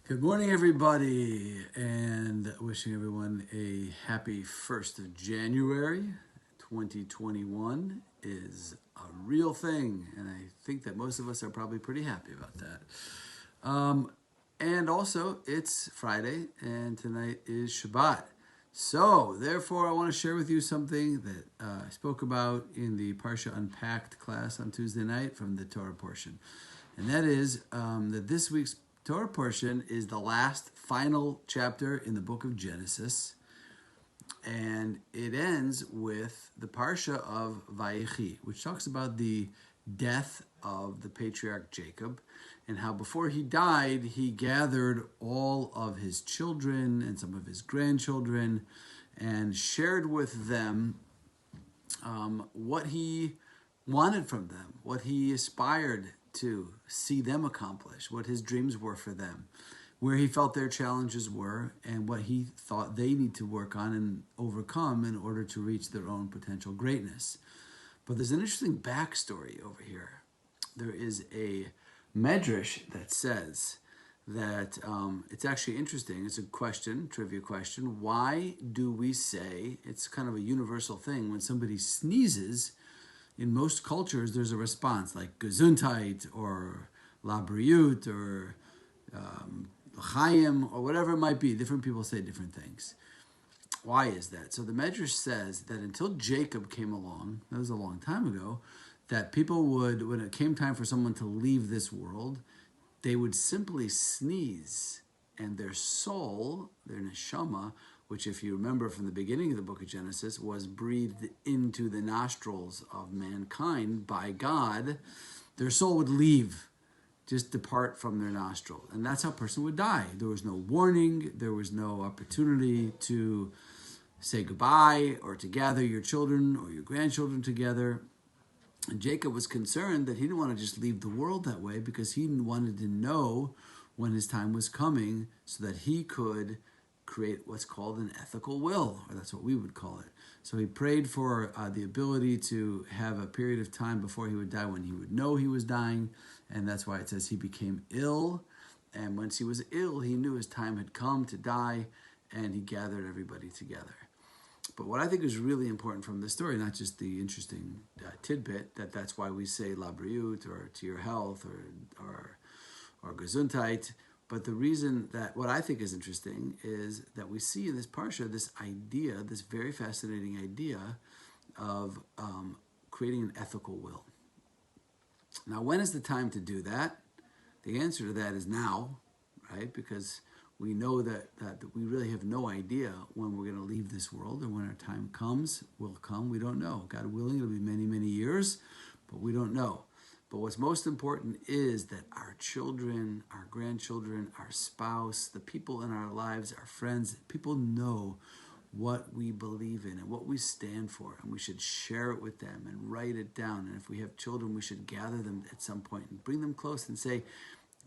Good morning, everybody, and wishing everyone a happy 1st of January. 2021 is a real thing, and I think that most of us are probably pretty happy about that. And also, it's Friday, and tonight is Shabbat. So, therefore, I want to share with you something that I spoke about in the Parsha Unpacked class on Tuesday night from the Torah portion. And that is that this week's Torah portion is the last final chapter in the book of Genesis, and it ends with the Parsha of Vayechi, which talks about the death of the patriarch Jacob and how before he died, he gathered all of his children and some of his grandchildren and shared with them what he wanted from them, what he aspired to see them accomplish, what his dreams were for them, where he felt their challenges were, and what he thought they need to work on and overcome in order to reach their own potential greatness. But there's an interesting backstory over here. There is a medrash that says that it's actually interesting. It's a question, trivia question. Why do we say, it's kind of a universal thing, when somebody sneezes, in most cultures, there's a response like Gesundheit or Labriut or L'chaim or whatever it might be. Different people say different things. Why is that? So the Medrash says that until Jacob came along, that was a long time ago, that people would, when it came time for someone to leave this world, they would simply sneeze, and their soul, their neshama, which if you remember from the beginning of the book of Genesis, was breathed into the nostrils of mankind by God, their soul would leave, just depart from their nostril. And that's how a person would die. There was no warning, there was no opportunity to say goodbye or to gather your children or your grandchildren together. And Jacob was concerned that he didn't want to just leave the world that way because he wanted to know when his time was coming so that he could create what's called an ethical will, or that's what we would call it. So he prayed for the ability to have a period of time before he would die when he would know he was dying, and that's why it says he became ill, and once he was ill, he knew his time had come to die, and he gathered everybody together. But what I think is really important from this story, not just the interesting tidbit that that's why we say labriut, or to your health, or gesundheit, but the reason that what I think is interesting is that we see in this Parsha this idea, this very fascinating idea of creating an ethical will. Now, when is the time to do that? The answer to that is now, right? Because we know that we really have no idea when we're going to leave this world, and when our time comes, will come. We don't know. God willing, it'll be many, many years, but we don't know. But what's most important is that our children, our grandchildren, our spouse, the people in our lives, our friends, people know what we believe in and what we stand for. And we should share it with them and write it down. And if we have children, we should gather them at some point and bring them close and say,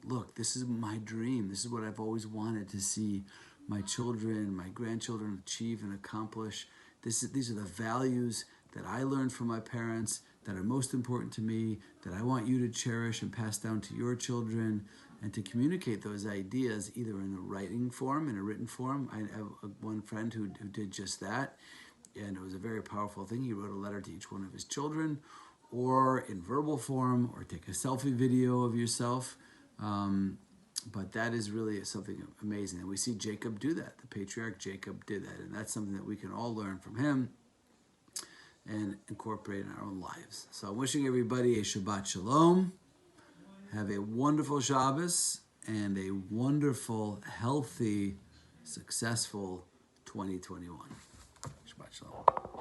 look, this is my dream. This is what I've always wanted to see my children, my grandchildren achieve and accomplish. These are the values that I learned from my parents that are most important to me, that I want you to cherish and pass down to your children, and to communicate those ideas either in a writing form, in a written form. I have one friend who did just that, and it was a very powerful thing. He wrote a letter to each one of his children, or in verbal form, or take a selfie video of yourself. But that is really something amazing. And we see Jacob do that. The patriarch Jacob did that, and that's something that we can all learn from him and incorporate in our own lives. So I'm wishing everybody a Shabbat Shalom. Have a wonderful Shabbos and a wonderful, healthy, successful 2021. Shabbat Shalom.